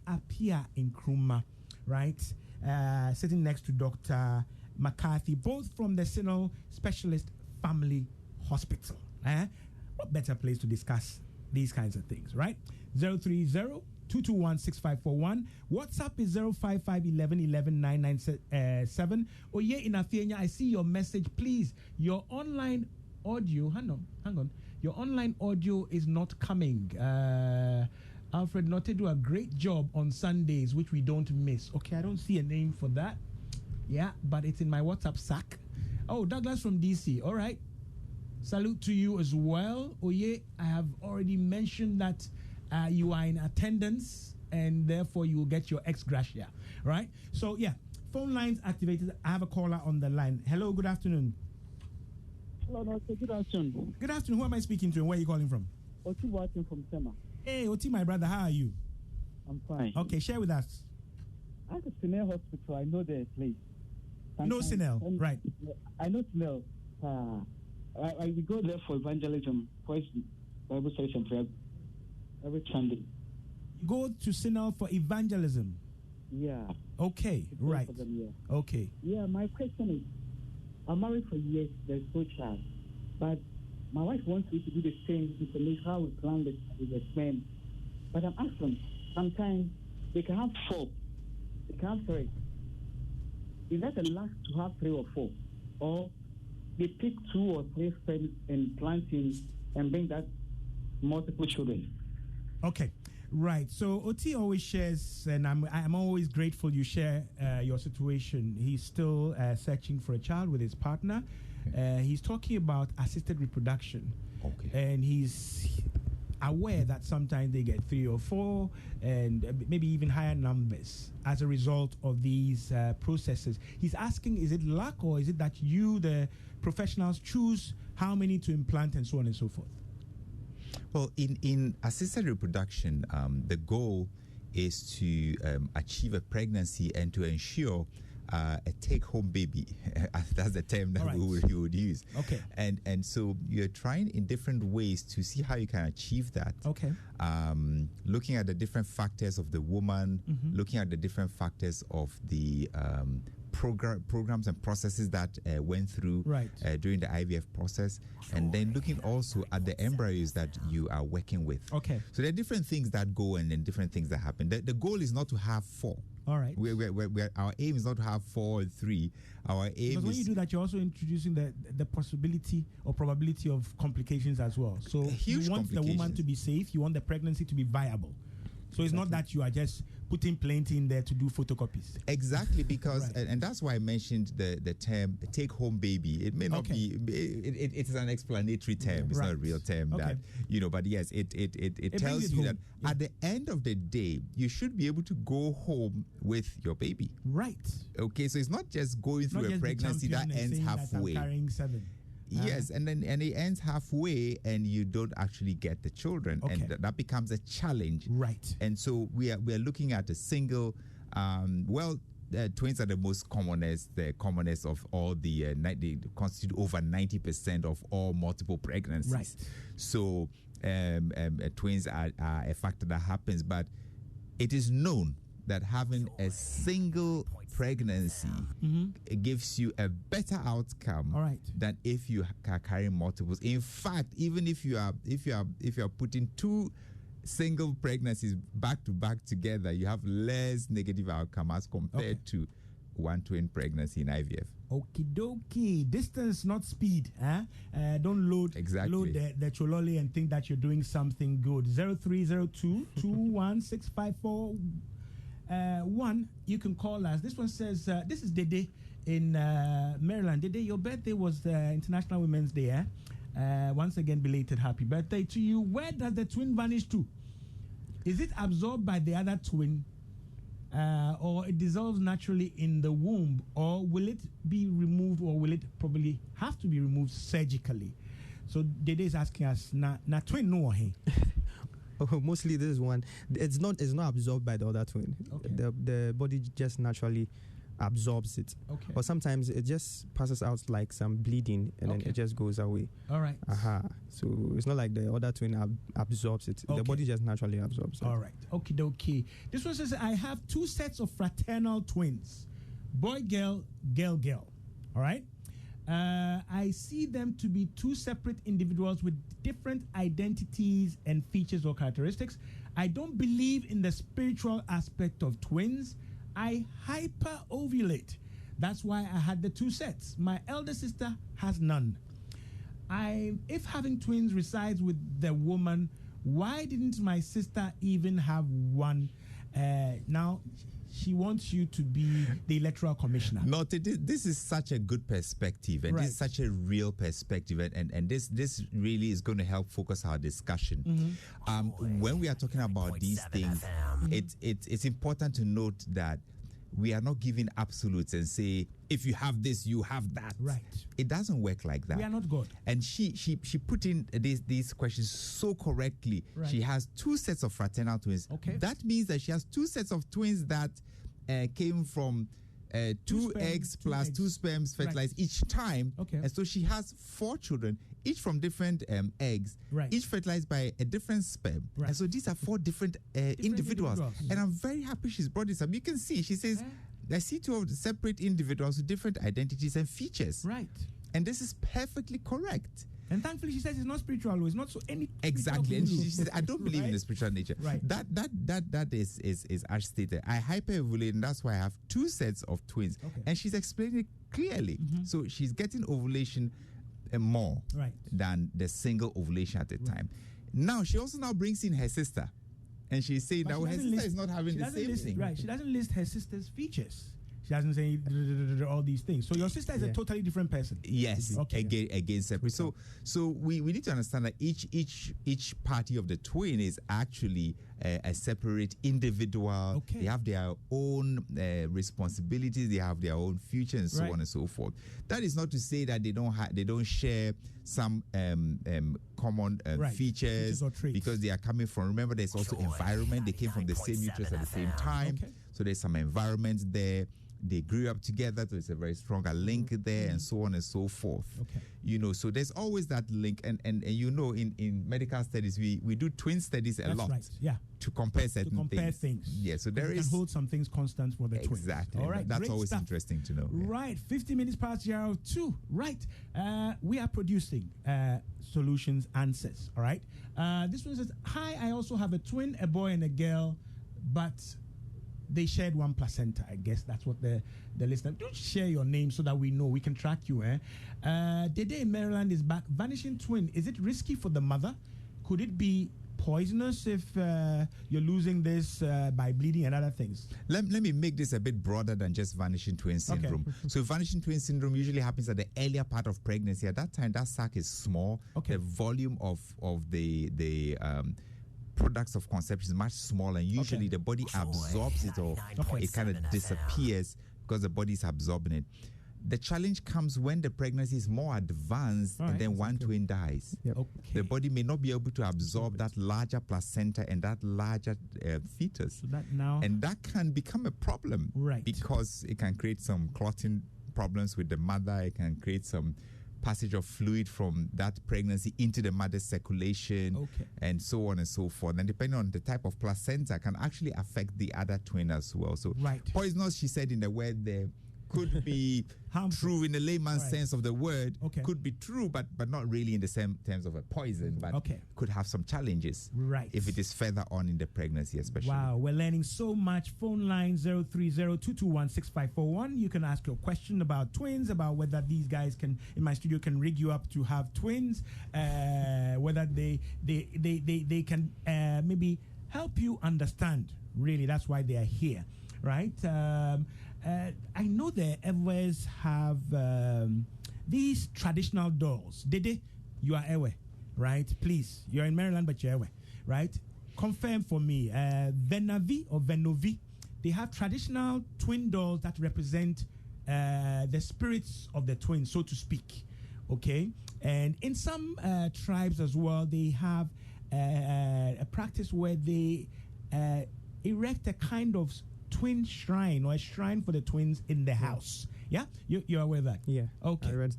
Speaker 2: Appear in Nkrumah, right? Sitting next to Dr. McCarthy, both from the Sinal Specialist Family Hospital. What better place to discuss these kinds of things, right? 030-221-6541. WhatsApp is 055-11-11-997. Oye Inafienya, I see your message. Please, your online audio, hang on. Your online audio is not coming. Alfred Notte do a great job on Sundays, which we don't miss. Okay, I don't see a name for that. Yeah, but it's in my WhatsApp sack. Oh, Douglas from DC. All right. Salute to you as well. Oye, I have already mentioned that you are in attendance and therefore you will get your ex gratia. Right? So, yeah, phone lines activated. I have a caller on the line. Hello, good afternoon.
Speaker 6: Hello, good afternoon.
Speaker 2: Good afternoon. Who am I speaking to and where are you calling from?
Speaker 6: Oti watching from Sema.
Speaker 2: Hey, Oti, my brother, how are you?
Speaker 6: I'm fine.
Speaker 2: Okay, share with us.
Speaker 6: At the Sinel Hospital, I know the place.
Speaker 2: No Sinel, right.
Speaker 6: I know Sinel. We go there for evangelism, voice Bible studies and prayer every Sunday.
Speaker 2: You go to Sinel for evangelism?
Speaker 6: Yeah.
Speaker 2: Okay, right.
Speaker 6: Them, yeah.
Speaker 2: Okay.
Speaker 6: Yeah, my question is, I'm married for years, there's no child. But my wife wants me to do the same information, how we plan with the sperm. But I'm asking, sometimes they can have 4, they can have 3. Is that a luck to have 3 or 4? Or they pick 2 or 3 sperms and planting and bring that multiple children?
Speaker 2: Okay, right. So Oti always shares, and I'm always grateful you share your situation. He's still searching for a child with his partner. He's talking about assisted reproduction.
Speaker 5: Okay.
Speaker 2: And he's aware that sometimes they get 3 or 4 and maybe even higher numbers as a result of these processes. He's asking, is it luck or is it that you, the professionals, choose how many to implant and so on and so forth?
Speaker 5: Well, in assisted reproduction, the goal is to achieve a pregnancy and to ensure a take-home baby. That's the term that we would use.
Speaker 2: Okay.
Speaker 5: And so you're trying in different ways to see how you can achieve that.
Speaker 2: Okay.
Speaker 5: Looking at the different factors of the woman, looking at the different factors of the programs and processes that went through during the IVF process, and then looking also at the embryos that you are working with.
Speaker 2: Okay.
Speaker 5: So there are different things that go and then different things that happen. The goal is not to have 4.
Speaker 2: All right.
Speaker 5: Our aim is not to have 4 or 3. Our aim
Speaker 2: because when you do that, you're also introducing the possibility or probability of complications as well. So you want the woman to be safe. You want the pregnancy to be viable. So it's not that you are just putting plenty in there to do photocopies.
Speaker 5: Exactly, because and that's why I mentioned the term take-home baby. It may not be. It is an explanatory term. It's not a real term that But yes, it tells you that at the end of the day, you should be able to go home with your baby.
Speaker 2: Right.
Speaker 5: Okay, so it's not just going through a pregnancy that ends halfway.
Speaker 2: That I'm carrying 7.
Speaker 5: Yes, and it ends halfway, and you don't actually get the children, and that becomes a challenge.
Speaker 2: Right.
Speaker 5: And so we are looking at a single. Twins are the most commonest. The commonest of all they constitute over 90% of all multiple pregnancies.
Speaker 2: Right.
Speaker 5: So twins are a factor that happens, but it is known that having a single pregnancy it gives you a better outcome than if you are carrying multiples. In fact, even if you are putting 2 single pregnancies back to back together, you have less negative outcome as compared to 1 twin pregnancy in IVF.
Speaker 2: Okie dokie. Distance, not speed. Don't load the chololi and think that you're doing something good. 0302 21654 1, you can call us. This one says, this is Dede in Maryland. Dede, your birthday was International Women's Day. Once again, belated happy birthday to you. Where does the twin vanish to? Is it absorbed by the other twin, or it dissolves naturally in the womb, or will it be removed, or will it probably have to be removed surgically? So Dede is asking us, na twin no hey?
Speaker 3: Mostly this one, it's not absorbed by the other twin. The body just naturally absorbs it. Or sometimes it just passes out like some bleeding and then it just goes away.
Speaker 2: All right.
Speaker 3: So it's not like the other twin absorbs it. The body just naturally absorbs it.
Speaker 2: All right. Okie dokie. This one says, I have 2 sets of fraternal twins. Boy, girl, girl, girl. All right. I see them to be 2 separate individuals with different identities and features or characteristics. I don't believe in the spiritual aspect of twins. I hyper-ovulate. That's why I had the 2 sets. My elder sister has none. If having twins resides with the woman, why didn't my sister even have one? Now, she wants you to be the electoral commissioner.
Speaker 5: No, this is such a good perspective, and this is such a real perspective, and this really is going to help focus our discussion. When we are talking about these things, it's important to note that we are not giving absolutes and say, if you have this, you have that.
Speaker 2: Right.
Speaker 5: It doesn't work like that.
Speaker 2: We are not God.
Speaker 5: And she put in these questions so correctly.
Speaker 2: Right.
Speaker 5: She has 2 sets of fraternal twins. That means that she has 2 sets of twins that came from 2 eggs plus 2 sperms fertilized each time. And so she has 4 children, each from different eggs, each fertilized by a different sperm. And so these are 4 different individuals. And I'm very happy she's brought this up. You can see, she says, I see 2 of the separate individuals with different identities and features.
Speaker 2: Right.
Speaker 5: And this is perfectly correct.
Speaker 2: And thankfully, she says it's not spiritual. It's not so any.
Speaker 5: Exactly. And she says, I don't believe in the spiritual nature.
Speaker 2: Right.
Speaker 5: That is as stated. I hyper-ovulate, and that's why I have 2 sets of twins. And she's explaining it clearly. So she's getting ovulation more than the single ovulation at a time. Now, she also now brings in her sister. And she's saying that her sister is not having the same thing.
Speaker 2: Right. She doesn't list her sister's features. She doesn't say all these things. So your sister is a totally different person.
Speaker 5: Yes, again separate. So we need to understand that each party of the twin is actually a separate individual.
Speaker 2: Okay.
Speaker 5: They have their own responsibilities. They have their own future, and so on and so forth. That is not to say that they don't share some common features
Speaker 2: or traits,
Speaker 5: because they are coming from. Remember, there's also environment. They came from the same uterus at the same time, so there's some environment there. They grew up together, so it's a very stronger link there, and so on and so forth.
Speaker 2: Okay.
Speaker 5: You know, so there's always that link, and you know, in medical studies, we do twin studies a lot.
Speaker 2: Right. Yeah.
Speaker 5: To compare certain
Speaker 2: things.
Speaker 5: Yeah, so there is.
Speaker 2: Can hold some things constant for the twins.
Speaker 5: Exactly.
Speaker 2: All right.
Speaker 5: That's always interesting to know.
Speaker 2: Right. 50 minutes past 02. Right. We are producing Solutions Answers. All right. This one says, "Hi, I also have a twin, a boy and a girl, but they shared one placenta." I guess that's what the listener. Do share your name so that we know we can track you. Dede in Maryland is back. Vanishing twin. Is it risky for the mother? Could it be poisonous if you're losing this by bleeding and other things?
Speaker 5: Let me make this a bit broader than just vanishing twin syndrome.
Speaker 2: Okay.
Speaker 5: So vanishing twin syndrome usually happens at the earlier part of pregnancy. At that time, that sac is small.
Speaker 2: Okay.
Speaker 5: The volume of the products of conception is much smaller, and usually the body absorbs it, or it kind of disappears because the body is absorbing it. The challenge comes when the pregnancy is more advanced, and then one twin dies.
Speaker 3: Yep.
Speaker 2: Okay.
Speaker 5: The body may not be able to absorb that larger placenta and that larger fetus.
Speaker 2: So that now,
Speaker 5: and that can become a problem,
Speaker 2: right?
Speaker 5: Because it can create some clotting problems with the mother. It can create some passage of fluid from that pregnancy into the mother's circulation, and so on and so forth. And depending on the type of placenta, can actually affect the other twin as well. So poisonous, she said in the word there, could be true in the layman's sense of the word. Could be true, but not really in the same terms of a poison, but could have some challenges if it is further on in the pregnancy, especially.
Speaker 2: Wow, we're learning so much. Phone line 030-221-6541. You can ask your question about twins, about whether these guys in my studio can rig you up to have twins, whether they can maybe help you understand. Really, that's why they are here, right? I know the Evers have these traditional dolls. Dede, you are Ewe, right? Please, you're in Maryland, but you're Ewe, right? Confirm for me. Venavi or Venovi, they have traditional twin dolls that represent the spirits of the twins, so to speak. Okay, and in some tribes as well, they have a practice where they erect a kind of twin shrine, or a shrine for the twins in the house. Yeah, you're aware of that?
Speaker 3: Yeah.
Speaker 2: Okay.
Speaker 3: I read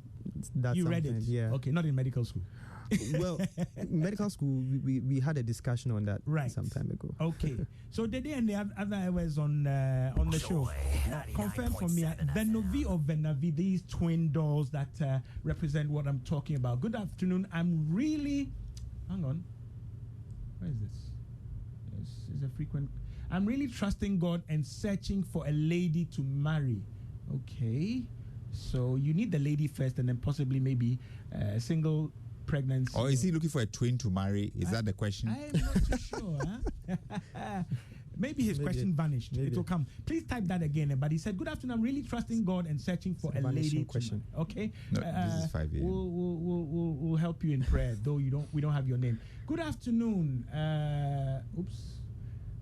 Speaker 3: that.
Speaker 2: You read it?
Speaker 3: Yeah.
Speaker 2: Okay, not in medical school.
Speaker 3: Well, in medical school, we had a discussion on that some time ago.
Speaker 2: Okay. So Dede and the other hours on the show, confirm for me, Venovi or Venavi, these twin dolls that represent what I'm talking about. Good afternoon. I'm really, hang on. Where is this? This is a frequent. I'm really trusting God and searching for a lady to marry. Okay. So you need the lady first, and then possibly maybe a single pregnancy.
Speaker 5: Or is he looking for a twin to marry? Is that the question?
Speaker 2: I'm not too sure. Maybe his question vanished. It will come. Please type that again. But he said, "Good afternoon. I'm really trusting God and searching for a lady."
Speaker 3: Question.
Speaker 2: Okay.
Speaker 5: No, this is 5 a.m.
Speaker 2: We'll help you in prayer, though we don't have your name. Good afternoon.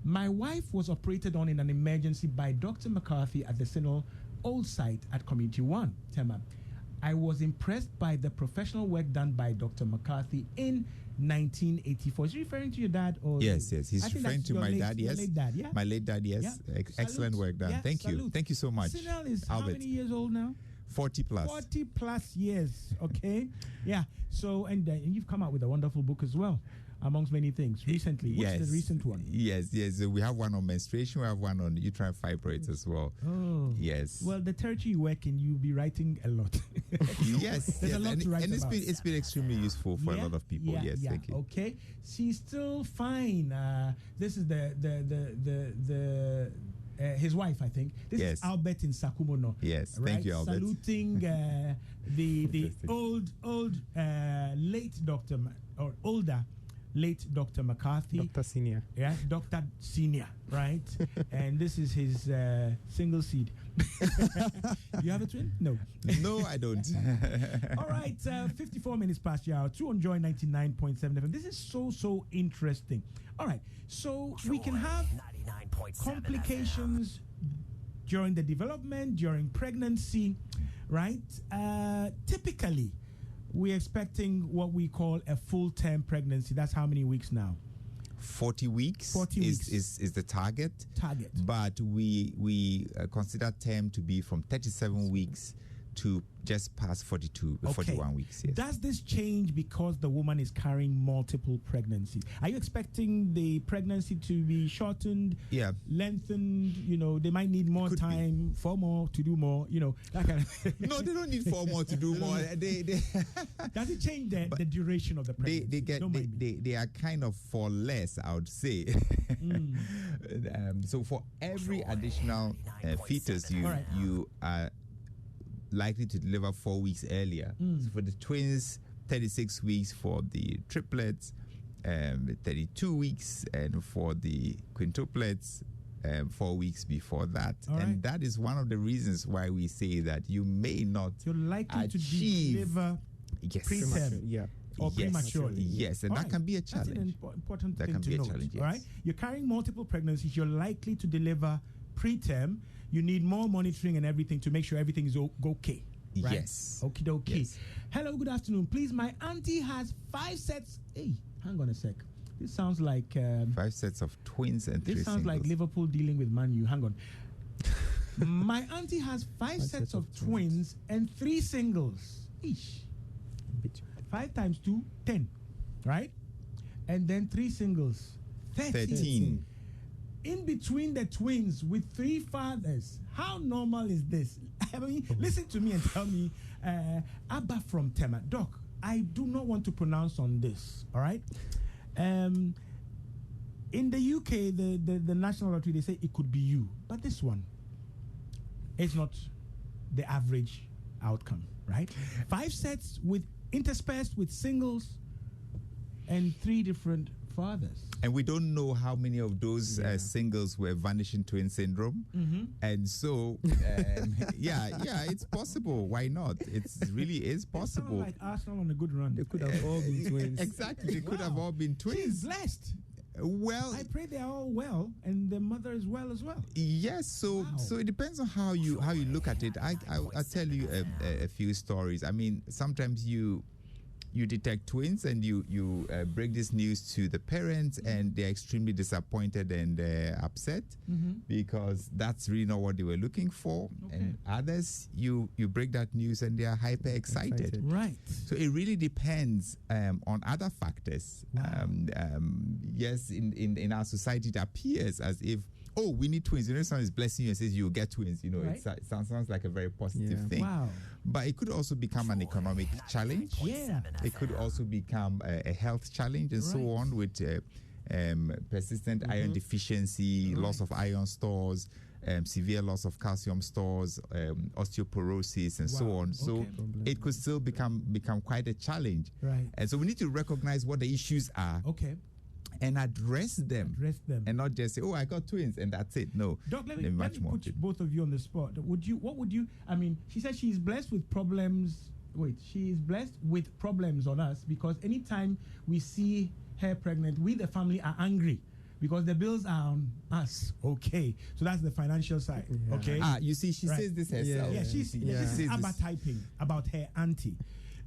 Speaker 2: My wife was operated on in an emergency by Dr. McCarthy at the Sinal Old Site at Community 1, Tema. I was impressed by the professional work done by Dr. McCarthy in 1984. Is he referring to your dad? Or
Speaker 5: yes. He's referring to my dad, yes.
Speaker 2: Late dad, yeah?
Speaker 5: My late dad, yes. Yeah. Excellent work done.
Speaker 2: Yeah,
Speaker 5: Thank you. Thank you so much.
Speaker 2: Sinal is
Speaker 5: Albert.
Speaker 2: How many years old now?
Speaker 5: 40 plus.
Speaker 2: 40 plus years, okay? Yeah. So, and you've come out with a wonderful book as well, amongst many things, recently. What's the recent one?
Speaker 5: Yes. We have one on menstruation. We have one on uterine fibroids as well.
Speaker 2: Oh.
Speaker 5: Yes.
Speaker 2: Well, the territory you work in, you'll be writing a lot.
Speaker 5: Yes.
Speaker 2: There's a lot to write about.
Speaker 5: And it's been extremely useful for a lot of people. Yes, thank you.
Speaker 2: Okay. She's still fine. This is his wife, I think. This is Albert in Sakumono.
Speaker 5: Yes,
Speaker 2: right?
Speaker 5: Thank you, Albert.
Speaker 2: Saluting the old late doctor, or older late Dr. McCarthy.
Speaker 3: Dr. Senior.
Speaker 2: Yeah, Dr. Senior, right? And this is his single seed. You have a twin? No.
Speaker 5: No, I don't.
Speaker 2: All right, 54 minutes past the hour. 2 on Joy 99.7 FM. This is so interesting. All right, so we can have complications during the development, during pregnancy, right? Typically, we're expecting what we call a full-term pregnancy. That's how many weeks now?
Speaker 5: 40 weeks,
Speaker 2: 40 weeks.
Speaker 5: Is the target. But we consider term to be from 37 weeks to just past 41 weeks. Yes.
Speaker 2: Does this change because the woman is carrying multiple pregnancies? Are you expecting the pregnancy to be shortened, lengthened? You know, they might need more time, 4 more to do more, you know, that kind of
Speaker 5: No, they don't need 4 more to do more. They
Speaker 2: Does it change the duration of the pregnancy?
Speaker 5: They are kind of for less, I would say. So for every additional fetus, you are likely to deliver 4 weeks earlier. So for the twins, 36 weeks; for the triplets, 32 weeks; and for the quintuplets, 4 weeks before that. And that is one of the reasons why we say that you may not
Speaker 2: You're likely
Speaker 5: achieve
Speaker 2: to deliver preterm. Or prematurely.
Speaker 5: Yes, and that can be a challenge.
Speaker 2: That's an important
Speaker 5: that
Speaker 2: thing
Speaker 5: can
Speaker 2: to
Speaker 5: be
Speaker 2: note.
Speaker 5: a challenge, yes.
Speaker 2: All right? You're carrying multiple pregnancies. You're likely to deliver preterm. You need more monitoring and everything to make sure everything is okay. Right?
Speaker 5: Yes.
Speaker 2: Okie dokie.
Speaker 5: Yes.
Speaker 2: Hello, good afternoon. Please, my auntie has 5 sets. Hey, hang on a sec. This sounds like
Speaker 5: 5 sets of twins and 3
Speaker 2: this sounds
Speaker 5: singles.
Speaker 2: like Liverpool dealing with Man U. Hang on. My auntie has 5 sets of twins and 3 singles. Eesh. 5 times 2, 10. Right? And then 3 singles. 13. In between the twins with 3 fathers. How normal is this? I mean, listen to me and tell me, Abba from Tema. Doc, I do not want to pronounce on this, all right? In the UK, the National Lottery, they say it could be you. But this one, it's not the average outcome, right? 5 sets with interspersed with singles and 3 different fathers.
Speaker 5: And we don't know how many of those singles were vanishing twin syndrome. And so, it's possible. Why not? It really is possible.
Speaker 2: Like Arsenal on a good run.
Speaker 3: They could have all been twins.
Speaker 5: Exactly. They could have all been twins.
Speaker 2: She's blessed.
Speaker 5: Well,
Speaker 2: I pray they're all well, and the mother is well as well.
Speaker 5: Yes, so it depends on how you look at it. I'll tell you a few stories. I mean, sometimes you detect twins and you break this news to the parents, and they're extremely disappointed and upset because that's really not what they were looking for. And others, you break that news and they are hyper excited.
Speaker 2: Right.
Speaker 5: So it really depends on other factors. Yes, in our society, it appears as if, oh, we need twins. You know, someone is blessing you and says you'll get twins. You know, it sounds like a very positive thing.
Speaker 2: Wow.
Speaker 5: But it could also become an economic challenge.
Speaker 2: Yeah.
Speaker 5: It could also become a health challenge and so on, with persistent iron deficiency, loss of iron stores, severe loss of calcium stores, osteoporosis, and so on. So it could still become quite a challenge.
Speaker 2: Right.
Speaker 5: And so we need to recognize what the issues are.
Speaker 2: Okay.
Speaker 5: And address them. And not just say, oh, I got twins and that's it. No.
Speaker 2: Doc, let me put both of you on the spot. What would you, I mean, she said she's blessed with problems. Wait, she is blessed with problems on us because anytime we see her pregnant, we, the family, are angry because the bills are on us. Okay. So that's the financial side. Yeah. Okay.
Speaker 5: You see, she says this herself.
Speaker 2: Yeah, she's typing about her auntie.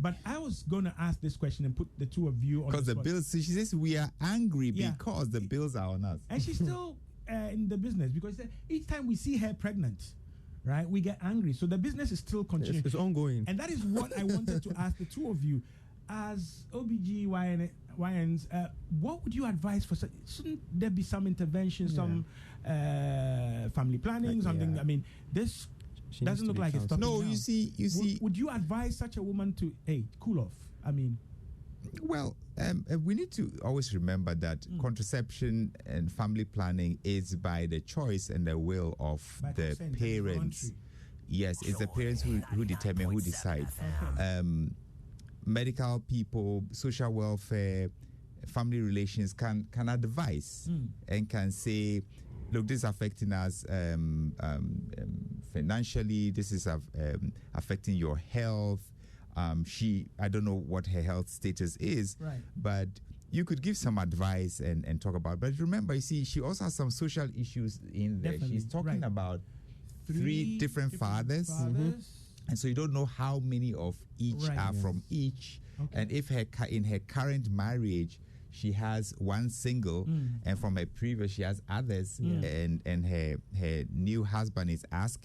Speaker 2: But I was going to ask this question and put the two of you on
Speaker 5: because
Speaker 2: the
Speaker 5: bills. She says we are angry because the bills are on us.
Speaker 2: And she's still in the business because each time we see her pregnant, right, we get angry. So the business is still continuing.
Speaker 3: It's ongoing.
Speaker 2: And that is what I wanted to ask the two of you. As OBGYNs, what would you advise for such? Shouldn't there be some intervention, some family planning, something? I mean, this doesn't look like it's stopping.
Speaker 5: No,
Speaker 2: now.
Speaker 5: you see.
Speaker 2: Would you advise such a woman to, cool off? I mean,
Speaker 5: well, we need to always remember that contraception and family planning is by the choice and the will of the parents. Yes, it's the parents who determine, who decide. Medical people, social welfare, family relations can advise and can say, look, this is affecting us financially. This is affecting your health. I don't know what her health status is,
Speaker 2: right,
Speaker 5: but you could give some advice and talk about. But remember, you see, she also has some social issues in there.
Speaker 2: Definitely.
Speaker 5: She's talking
Speaker 2: Right.
Speaker 5: about three different fathers. And so you don't know how many of each are from each.
Speaker 2: Okay.
Speaker 5: And if in her current marriage, she has one single, and from her previous, she has others, and her new husband is asking